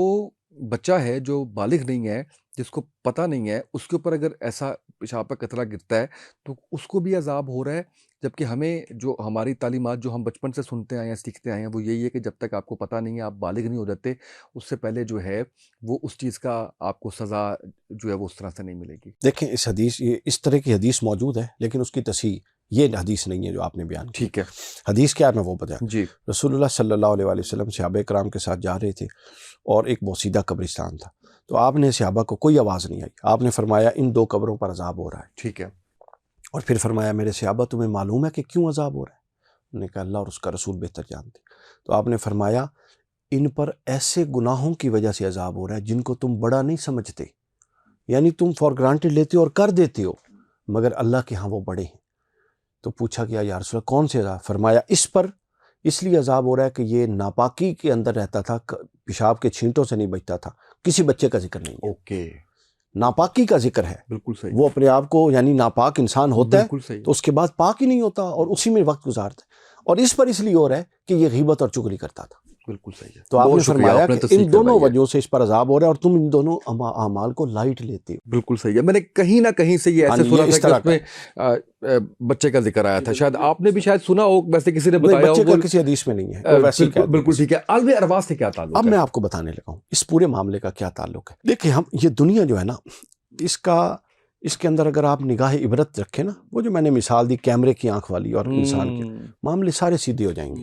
بچہ ہے جو بالغ نہیں ہے جس کو پتہ نہیں ہے اس کے اوپر اگر ایسا پیشاب کا قطرہ گرتا ہے تو اس کو بھی عذاب ہو رہا ہے، جبکہ ہمیں جو ہماری تعلیمات جو ہم بچپن سے سنتے آئے ہیں سیکھتے آئے ہیں وہ یہی ہے کہ جب تک آپ کو پتہ نہیں ہے، آپ بالغ نہیں ہو جاتے، اس سے پہلے جو ہے وہ اس چیز کا آپ کو سزا جو ہے وہ اس طرح سے نہیں ملے گی۔ دیکھیں اس حدیث، یہ اس طرح کی حدیث موجود ہے لیکن اس کی تصحیح یہ حدیث نہیں ہے جو آپ نے بیان کی۔ ٹھیک ہے حدیث کیا ہے میں وہ بتایا۔ جی رسول اللہ صلی اللہ علیہ وآلہ وسلم صحابہ کرام کے ساتھ جا رہے تھے اور ایک بوسیدہ قبرستان تھا، تو آپ نے صحابہ کو کوئی آواز نہیں آئی، آپ نے فرمایا ان 2 قبروں پر عذاب ہو رہا ہے، ٹھیک ہے اور پھر فرمایا میرے صحابہ تمہیں معلوم ہے کہ کیوں عذاب ہو رہا ہے؟ انہوں نے کہا اللہ اور اس کا رسول بہتر جانتے۔ تو آپ نے فرمایا ان پر ایسے گناہوں کی وجہ سے عذاب ہو رہا ہے جن کو تم بڑا نہیں سمجھتے، یعنی تم فار گرانٹیڈ لیتے ہو اور کر دیتے ہو، مگر اللہ کے ہاں وہ بڑے ہیں۔ تو پوچھا گیا یا رسول اللہ کون سے عذاب؟ فرمایا اس پر اس لیے عذاب ہو رہا ہے کہ یہ ناپاکی کے اندر رہتا تھا، پیشاب کے چھینٹوں سے نہیں بچتا تھا، کسی بچے کا ذکر نہیں ہے، اوکے ناپاکی کا ذکر ہے، بالکل صحیح، وہ اپنے آپ کو یعنی ناپاک انسان ہوتا ہے بالکل صحیح، تو اس کے بعد پاک ہی نہیں ہوتا اور اسی میں وقت گزارتا ہے، اور اس پر اس لیے ہو رہا ہے کہ یہ غیبت اور چغلی کرتا تھا۔ بالکل صحیح ہے، تو آپ نے بہت شکریہ، فرمایا آپ نے کہ تصحیح ان دونوں کروائی ہے۔ وجہوں سے اس پر عذاب ہو رہا ہے اور تم ان دونوں اعمال کو لائٹ لیتے ہو۔ بالکل صحیح ہے، میں نے کہیں نہ کہیں سے یہ ایسے یہ سنا اس تھا طرح کہ اس میں بچے کا ذکر آیا تھا، شاید آپ نے بھی شاید سنا ہو، ویسے کسی نے نہیں، بتایا بچے ہو، کا کسی حدیث میں نہیں ہے، وہ ویسے ہی کہہ دیا بالکل کسی۔ ٹھیک ہے۔ عالم ارواح سے کیا تعلق اب ہے؟ میں آپ کو بتانے لگا ہوں اس پورے معاملے کا کیا تعلق ہے۔ دیکھیں ہم یہ دنیا جو ہے نا، اس کے اندر اگر آپ نگاہ عبرت رکھیں نا، وہ جو میں نے مثال دی کیمرے کی آنکھ والی اور انسان کے، معاملے سارے سیدھے ہو جائیں گے۔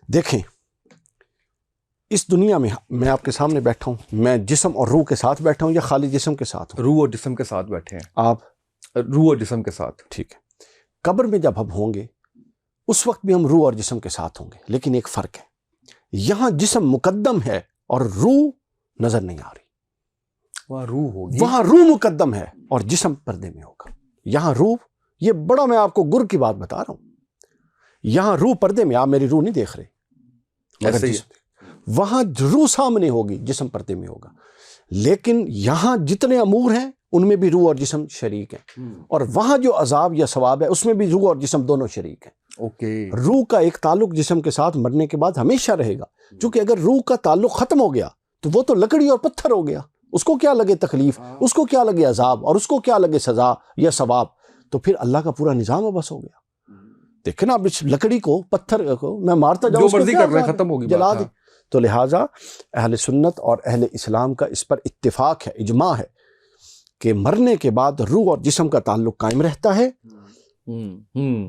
دیکھیں اس دنیا میں آپ کے سامنے بیٹھا ہوں، میں جسم اور روح کے ساتھ بیٹھا ہوں یا خالی جسم کے ساتھ ہوں؟ روح اور جسم کے ساتھ بیٹھے ہیں، آپ روح اور جسم کے ساتھ، ٹھیک ہے۔ قبر میں جب ہم ہوں گے اس وقت بھی ہم روح اور جسم کے ساتھ ہوں گے، لیکن ایک فرق ہے، یہاں جسم مقدم ہے اور روح نظر نہیں آ رہی، وہاں روح ہوگی، وہاں روح مقدم ہے اور جسم پردے میں ہوگا۔ یہاں روح، یہ بڑا میں آپ کو گر کی بات بتا رہا ہوں، یہاں روح پردے میں، آپ میری روح نہیں دیکھ رہے مگر ایسے ہی جسم، وہاں روح سامنے ہوگی، جسم پردے میں ہوگا، لیکن یہاں جتنے امور ہیں ان میں بھی روح اور جسم شریک ہیں، اور وہاں جو عذاب یا ثواب ہے اس میں بھی روح اور جسم دونوں شریک ہیں۔ اوکے، روح کا ایک تعلق جسم کے ساتھ مرنے کے بعد ہمیشہ رہے گا، چونکہ اگر روح کا تعلق ختم ہو گیا تو وہ تو لکڑی اور پتھر ہو گیا، اس کو کیا لگے تکلیف، اس کو کیا لگے عذاب، اور اس کو کیا لگے سزا یا ثواب، تو پھر اللہ کا پورا نظام بس ہو گیا۔ دیکھیں نا اب اس لکڑی کو، پتھر کو میں مارتا جاؤں، جو اس کو مرضی کیا کر رہے ہیں، عذاب ہے؟ ختم ہوگی جلا بات، دیں۔ تو لہٰذا اہل سنت اور اہل اسلام کا اس پر اتفاق ہے، اجماع ہے کہ مرنے کے بعد روح اور جسم کا تعلق قائم رہتا ہے،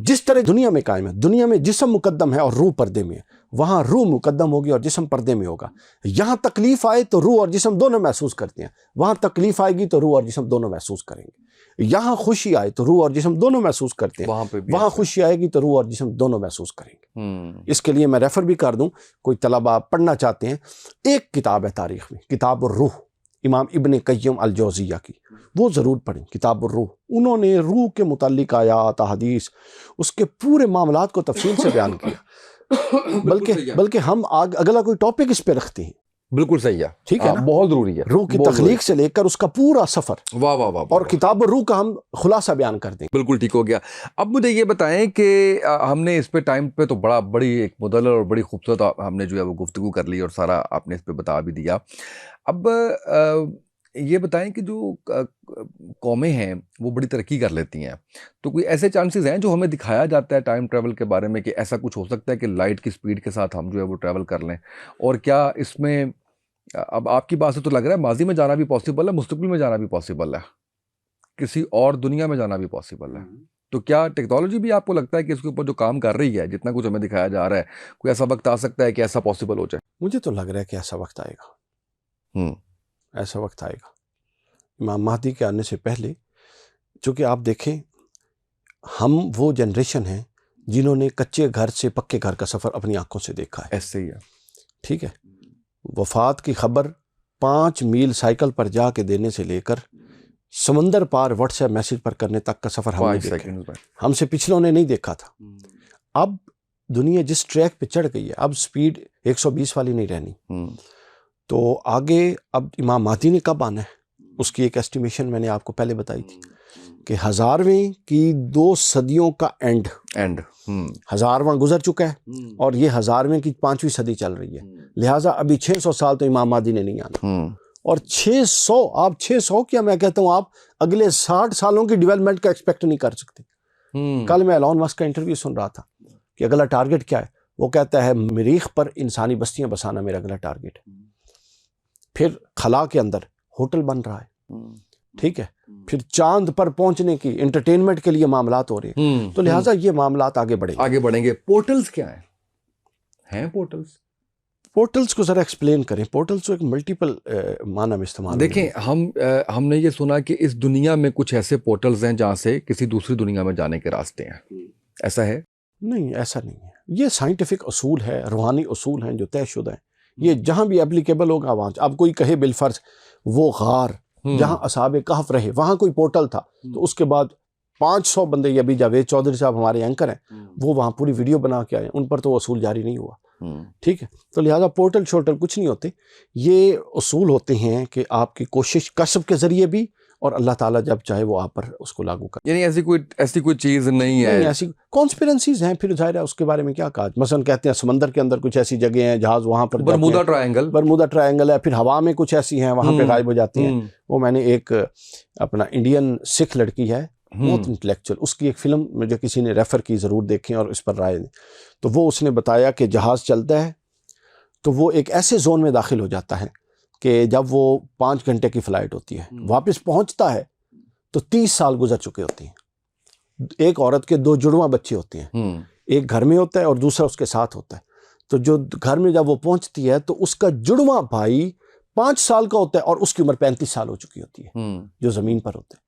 جس طرح دنیا میں قائم ہے۔ دنیا میں جسم مقدم ہے اور روح پردے میں ہے، وہاں روح مقدم ہوگی اور جسم پردے میں ہوگا۔ یہاں تکلیف آئے تو روح اور جسم دونوں محسوس کرتے ہیں، وہاں تکلیف آئے گی تو روح اور جسم دونوں محسوس کریں گے۔ یہاں خوشی آئے تو روح اور جسم دونوں محسوس کرتے ہیں، وہاں خوشی آئے گی تو روح اور جسم دونوں محسوس کریں گے۔ اس کے لیے میں ریفر بھی کر دوں، کوئی طلبہ پڑھنا چاہتے ہیں، ایک کتاب ہے تاریخ میں، کتاب الروح، امام ابن قیم الجوزیہ کی، وہ ضرور پڑھیں، کتاب الروح۔ انہوں نے روح کے متعلق آیات، احادیث، اس کے پورے معاملات کو تفصیل سے بیان کیا، بلکہ ہم اگلا کوئی ٹاپک اس پہ رکھتے ہیں۔ بالکل صحیح ہے، ٹھیک ہے نا، بہت ضروری ہے، روح کی تخلیق سے لے کر اس کا پورا سفر، واہ واہ واہ، اور کتاب الروح کا ہم خلاصہ بیان کر دیں گے۔ بالکل ٹھیک ہو گیا۔ اب مجھے یہ بتائیں کہ ہم نے اس پہ ٹائم پہ تو بڑی ایک مدلل اور بڑی خوبصورت ہم نے جو ہے وہ گفتگو کر لی اور سارا آپ نے اس پہ بتا بھی دیا۔ اب یہ بتائیں کہ جو قومیں ہیں وہ بڑی ترقی کر لیتی ہیں، تو کوئی ایسے چانسز ہیں جو ہمیں دکھایا جاتا ہے ٹائم ٹریول کے بارے میں کہ ایسا کچھ ہو سکتا ہے کہ لائٹ کی سپیڈ کے ساتھ ہم جو ہے وہ ٹریول کر لیں؟ اور کیا اس میں اب آپ کی بات سے تو لگ رہا ہے ماضی میں جانا بھی پاسبل ہے، مستقبل میں جانا بھی پاسبل ہے، کسی اور دنیا میں جانا بھی پاسبل ہے؟ تو کیا ٹیکنالوجی بھی آپ کو لگتا ہے کہ اس کے اوپر جو کام کر رہی ہے، جتنا کچھ ہمیں دکھایا جا رہا ہے، کوئی ایسا وقت آ سکتا ہے کہ ایسا پاسبل ہو جائے؟ مجھے تو لگ رہا ہے کہ ایسا وقت آئے گا، ایسا وقت آئے گا امام مہدی کے آنے سے پہلے، چونکہ آپ دیکھیں ہم وہ جنریشن ہیں جنہوں نے کچے گھر سے پکے گھر کا سفر اپنی آنکھوں سے دیکھا ہے، ایسے ہی ہے، ٹھیک ہے۔ وفات کی خبر 5 میل سائیکل پر جا کے دینے سے لے کر سمندر پار واٹس ایپ میسج پر کرنے تک کا سفر ہم نے دیکھا، ہم سے پچھلوں نے نہیں دیکھا تھا۔ اب دنیا جس ٹریک پہ چڑھ گئی ہے، اب سپیڈ 120 والی نہیں رہنی، تو آگے اب امام مہدی نے کب آنا ہے اس کی ایک ایسٹیمیشن میں نے آپ کو پہلے بتائی تھی کہ 1000ویں کی 2 صدیوں کا اینڈ 1000واں گزر چکا ہے اور یہ 1000ویں کی 5ویں صدی چل رہی ہے، لہٰذا ابھی 600 سال تو امام مہدی نے نہیں آنا، اور 600 آپ 600 کیا میں کہتا ہوں آپ اگلے 60 سالوں کی ڈیولپمنٹ کا ایکسپیکٹ نہیں کر سکتے. کل میں ایلون مسک کا انٹرویو سن رہا تھا کہ اگلا ٹارگٹ کیا ہے. وہ کہتا ہے مریخ پر انسانی بستیاں بسانا میرا اگلا ٹارگٹ ہے. پھر خلا کے اندر ہوٹل بن رہا ہے, ٹھیک ہے, پھر چاند پر پہنچنے کی انٹرٹینمنٹ کے لیے معاملات ہو رہے ہیں. تو لہٰذا یہ معاملات آگے بڑھیں گے. پورٹلز کیا ہیں پورٹلز؟ پورٹلز کو ذرا ایکسپلین کریں. پورٹلز تو ایک ملٹیپل معنی میں استعمال. دیکھیں ہم نے یہ سنا کہ اس دنیا میں کچھ ایسے پورٹلز ہیں جہاں سے کسی دوسری دنیا میں جانے کے راستے ہیں, ایسا ہے؟ نہیں, ایسا نہیں ہے. یہ سائنٹیفک اصول ہے, روحانی اصول ہیں جو طے شدہ ہیں. یہ جہاں بھی اپلیکیبل ہوگا وہاں. اب کوئی کہے بالفرض وہ غار جہاں اصحاب کہف رہے وہاں کوئی پورٹل تھا, تو اس کے بعد 500 بندے, یہ ابھی جاوید چودھری صاحب ہمارے اینکر ہیں, وہ وہاں پوری ویڈیو بنا کے آئے, ان پر تو وہ اصول جاری نہیں ہوا, ٹھیک ہے. تو لہٰذا پورٹل شورٹل کچھ نہیں ہوتے. یہ اصول ہوتے ہیں کہ آپ کی کوشش کسب کے ذریعے بھی, اور اللہ تعالیٰ جب چاہے وہ آپ پر اس کو لاگو کرے. یعنی ایسی کوئی چیز نہیں ہے. ایسی کانسپیرنسیز ہیں. پھر ظاہر ہے اس کے بارے میں کیا کہا. مثلا کہتے ہیں سمندر کے اندر کچھ ایسی جگہ ہیں جہاز وہاں پر برمودا ٹرائنگل ہے. پھر ہوا میں کچھ ایسی ہیں وہاں پہ غائب ہو جاتی ہیں. وہ میں نے ایک اپنا انڈین سکھ لڑکی ہے بہت انٹلیکچوئل, اس کی ایک فلم مجھے کسی نے ریفر کی, ضرور دیکھیں اور اس پر رائے دیں. تو وہ اس نے بتایا کہ جہاز چلتا ہے تو وہ ایک ایسے زون میں داخل ہو جاتا ہے کہ جب وہ 5 گھنٹے کی فلائٹ ہوتی ہے, واپس پہنچتا ہے تو 30 سال گزر چکے ہوتے ہیں. ایک عورت کے 2 جڑواں بچے ہوتے ہیں, ایک گھر میں ہوتا ہے اور دوسرا اس کے ساتھ ہوتا ہے. تو جو گھر میں جب وہ پہنچتی ہے تو اس کا جڑواں بھائی 5 سال کا ہوتا ہے اور اس کی عمر 35 سال ہو چکی ہوتی ہے جو زمین پر ہوتے ہیں.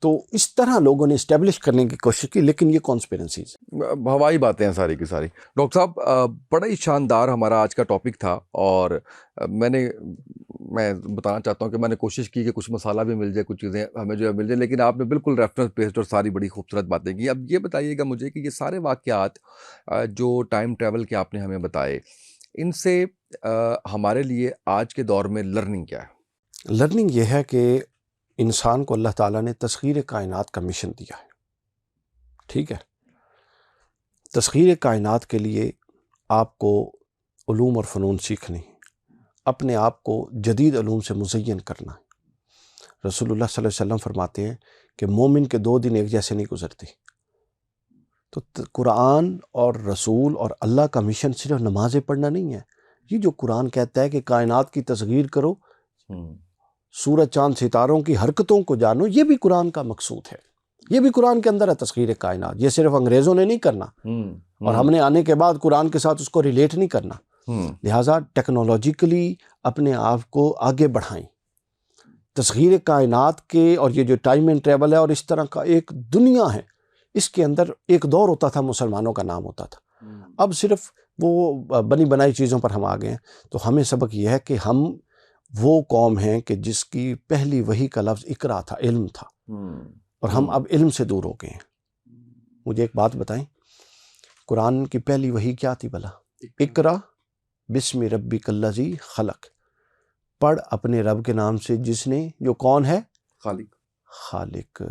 تو اس طرح لوگوں نے اسٹیبلش کرنے کی کوشش کی, لیکن یہ کانسپیرنسیز ہوائی باتیں ہیں ساری کی ساری. ڈاکٹر صاحب بڑا ہی شاندار ہمارا آج کا ٹاپک تھا, اور میں بتانا چاہتا ہوں کہ میں نے کوشش کی کہ کچھ مسالہ بھی مل جائے, کچھ چیزیں ہمیں جو ہے مل جائیں, لیکن آپ نے بالکل ریفرنس بیسڈ اور ساری بڑی خوبصورت باتیں کی. اب یہ بتائیے گا مجھے کہ یہ سارے واقعات جو ٹائم ٹریول کے آپ نے ہمیں بتائے, ان سے ہمارے لیے آج کے دور میں لرننگ کیا ہے؟ لرننگ یہ ہے کہ انسان کو اللہ تعالیٰ نے تسخیر کائنات کا مشن دیا ہے, ٹھیک ہے. تسخیر کائنات کے لیے آپ کو علوم اور فنون سیکھنے, اپنے آپ کو جدید علوم سے مزین کرنا ہے. رسول اللہ صلی اللہ علیہ وسلم فرماتے ہیں کہ مومن کے 2 دن ایک جیسے نہیں گزرتے. تو قرآن اور رسول اور اللہ کا مشن صرف نمازیں پڑھنا نہیں ہے. یہ جو قرآن کہتا ہے کہ کائنات کی تصغیر کرو, سورج چاند ستاروں کی حرکتوں کو جانو, یہ بھی قرآن کا مقصود ہے. یہ بھی قرآن کے اندر ہے تسخیر کائنات. یہ صرف انگریزوں نے نہیں کرنا, اور ہم نے آنے کے بعد قرآن کے ساتھ اس کو ریلیٹ نہیں کرنا. لہٰذا ٹیکنالوجیکلی اپنے آپ کو آگے بڑھائیں. تسخیر کائنات کے, اور یہ جو ٹائم اینڈ ٹریول ہے اور اس طرح کا ایک دنیا ہے, اس کے اندر ایک دور ہوتا تھا مسلمانوں کا نام ہوتا تھا. اب صرف وہ بنی بنائی چیزوں پر ہم آ گئے ہیں. تو ہمیں سبق یہ ہے کہ ہم وہ قوم ہیں کہ جس کی پہلی وحی کا لفظ اقرا تھا, علم تھا, اور ہم اب علم سے دور ہو گئے ہیں. مجھے ایک بات بتائیں, قرآن کی پہلی وحی کیا تھی بھلا؟ اقرا بسم ربک الذی خلق, پڑھ اپنے رب کے نام سے جس نے, جو کون ہے؟ خالق.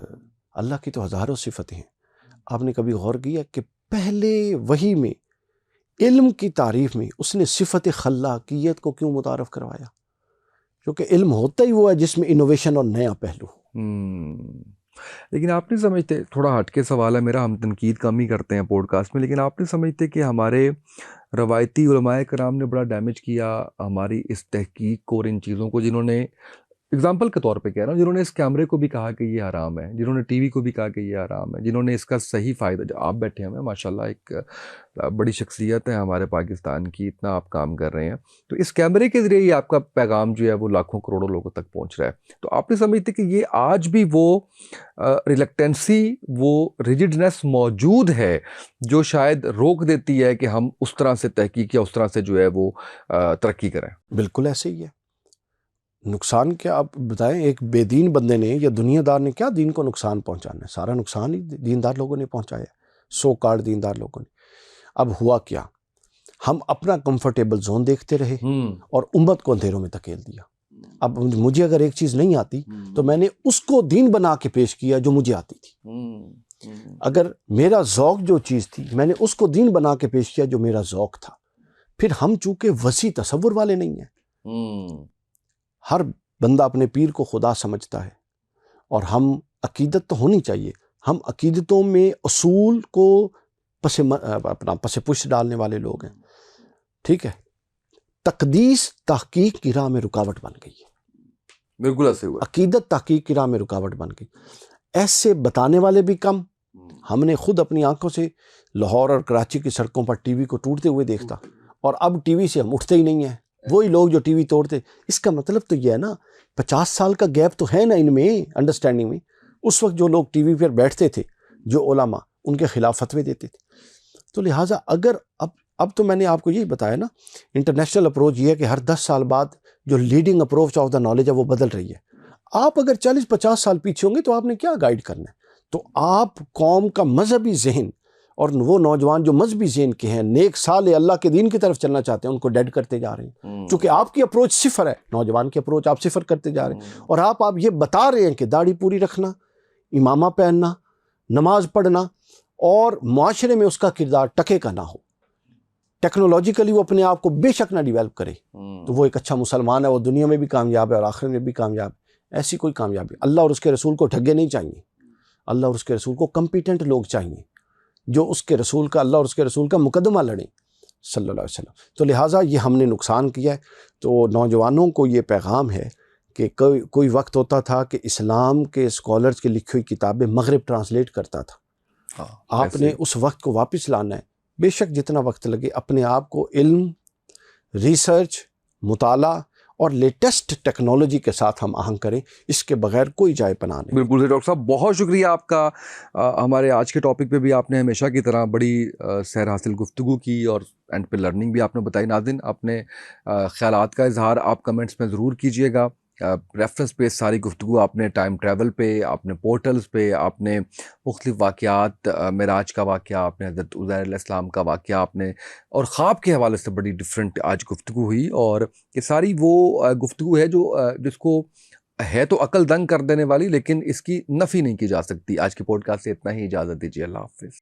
اللہ کی تو ہزاروں صفتیں ہیں. آپ نے کبھی غور کیا کہ پہلے وحی میں علم کی تعریف میں اس نے صفت خلاقیت کو کیوں متعارف کروایا؟ کیونکہ علم ہوتا ہی وہ ہے جس میں انوویشن اور نیا پہلو. لیکن آپ نہیں سمجھتے, تھوڑا ہٹ کے سوال ہے میرا, ہم تنقید کم ہی کرتے ہیں پوڈ کاسٹ میں, لیکن آپ نہیں سمجھتے کہ ہمارے روایتی علماء کرام نے بڑا ڈیمیج کیا ہماری اس تحقیق کو اور ان چیزوں کو, جنہوں نے اگزامپل کے طور پہ کہہ رہا ہوں, جنہوں نے اس کیمرے کو بھی کہا کہ یہ حرام ہے, جنہوں نے ٹی وی کو بھی کہا کہ یہ حرام ہے, جنہوں نے اس کا صحیح فائدہ, آپ بیٹھے ہیں ماشاءاللہ, ایک بڑی شخصیت ہے ہمارے پاکستان کی, اتنا آپ کام کر رہے ہیں, تو اس کیمرے کے ذریعے ہی آپ کا پیغام جو ہے وہ لاکھوں کروڑوں لوگوں تک پہنچ رہا ہے. تو آپ نے سمجھتے کہ یہ آج بھی وہ ریلیکٹنسی, وہ ریجڈنس موجود ہے جو شاید روک دیتی ہے کہ ہم اس طرح سے تحقیق یا اس طرح سے جو ہے وہ ترقی کریں؟ بالکل ایسے ہی ہے. نقصان کیا آپ بتائیں, ایک بے دین بندے نے یا دنیا دار نے کیا دین کو نقصان پہنچانا ہے؟ سارا نقصان ہی دیندار لوگوں نے پہنچایا, سو کارڈ دیندار لوگوں نے. اب ہوا کیا, ہم اپنا کمفرٹیبل زون دیکھتے رہے اور امت کو اندھیروں میں دھکیل دیا. اب مجھے اگر ایک چیز نہیں آتی تو میں نے اس کو دین بنا کے پیش کیا جو مجھے آتی تھی. اگر میرا ذوق جو چیز تھی میں نے اس کو دین بنا کے پیش کیا جو میرا ذوق تھا. پھر ہم چونکہ وسیع تصور والے نہیں ہیں, ہر بندہ اپنے پیر کو خدا سمجھتا ہے، اور ہم عقیدت تو ہونی چاہیے، ہم عقیدتوں میں اصول کو پس پش ڈالنے والے لوگ ہیں، ٹھیک ہے؟ تقدیس تحقیق کی راہ میں رکاوٹ بن گئی ہے، بالکل ایسے ہوا، عقیدت تحقیق کی راہ میں رکاوٹ بن گئی، ایسے بتانے والے بھی کم۔ ہم نے خود اپنی آنکھوں سے لاہور اور کراچی کی سڑکوں پر ٹی وی کو ٹوٹتے ہوئے دیکھتا، اور اب ٹی وی سے ہم اٹھتے ہی نہیں ہیں، وہی لوگ جو ٹی وی توڑتے۔ اس کا مطلب تو یہ ہے نا، 50 سال کا گیپ تو ہے نا ان میں، انڈرسٹینڈنگ میں۔ اس وقت جو لوگ ٹی وی پر بیٹھتے تھے، جو علماء، ان کے خلاف فتوے دیتے تھے۔ تو لہٰذا اگر اب تو میں نے آپ کو یہی بتایا نا، انٹرنیشنل اپروچ یہ ہے کہ ہر 10 سال بعد جو leading approach of the knowledge ہے وہ بدل رہی ہے۔ آپ اگر 40-50 سال پیچھے ہوں گے تو آپ نے کیا گائیڈ کرنا ہے؟ تو آپ قوم کا مذہبی ذہن، اور وہ نوجوان جو مذہبی ذہن کے ہیں، نیک صالح اللہ کے دین کی طرف چلنا چاہتے ہیں، ان کو ڈیڈ کرتے جا رہے ہیں، چونکہ آپ کی اپروچ صفر ہے، نوجوان کی اپروچ آپ صفر کرتے جا رہے ہیں۔ اور آپ یہ بتا رہے ہیں کہ داڑھی پوری رکھنا، امامہ پہننا، نماز پڑھنا، اور معاشرے میں اس کا کردار ٹکے کا نہ ہو، ٹیکنالوجیکلی وہ اپنے آپ کو بے شک نہ ڈیولپ کرے، تو وہ ایک اچھا مسلمان ہے، وہ دنیا میں بھی کامیاب ہے اور آخرت میں بھی کامیاب ہے۔ ایسی کوئی کامیابی، اللہ اور اس کے رسول کو ٹھگے نہیں چاہیے، اللہ اور اس کے رسول کو کمپیٹنٹ لوگ چاہیے، جو اس کے رسول کا، اللہ اور اس کے رسول کا مقدمہ لڑیں صلی اللہ علیہ وسلم۔ تو لہٰذا یہ ہم نے نقصان کیا ہے۔ تو نوجوانوں کو یہ پیغام ہے کہ کوئی وقت ہوتا تھا کہ اسلام کے اسکالرز کی لکھی ہوئی کتابیں مغرب ٹرانسلیٹ کرتا تھا، آپ نے اس وقت کو واپس لانا ہے، بے شک جتنا وقت لگے، اپنے آپ کو علم، ریسرچ، مطالعہ اور لیٹسٹ ٹیکنالوجی کے ساتھ ہم آہنگ کریں، اس کے بغیر کوئی جائے پناہ نہیں۔ بالکل صحیح ڈاکٹر صاحب، بہت شکریہ آپ کا۔ ہمارے آج کے ٹاپک پہ بھی آپ نے ہمیشہ کی طرح بڑی سیر حاصل گفتگو کی، اور اینڈ پہ لرننگ بھی آپ نے بتائی۔ ناظرین، اپنے خیالات کا اظہار آپ کمنٹس میں ضرور کیجیے گا۔ ریفرنس پہ ساری گفتگو آپ نے ٹائم ٹریول پہ، آپ نے پورٹلز پہ، آپ نے مختلف واقعات، معراج کا واقعہ، آپ نے حضرت عزیر علیہ السلام کا واقعہ، آپ نے، اور خواب کے حوالے سے بڑی ڈفرینٹ آج گفتگو ہوئی، اور یہ ساری وہ گفتگو ہے جو جس کو ہے تو عقل دنگ کر دینے والی، لیکن اس کی نفی نہیں کی جا سکتی۔ آج کی پوڈ کاسٹ سے اتنا ہی، اجازت دیجیے، اللہ حافظ۔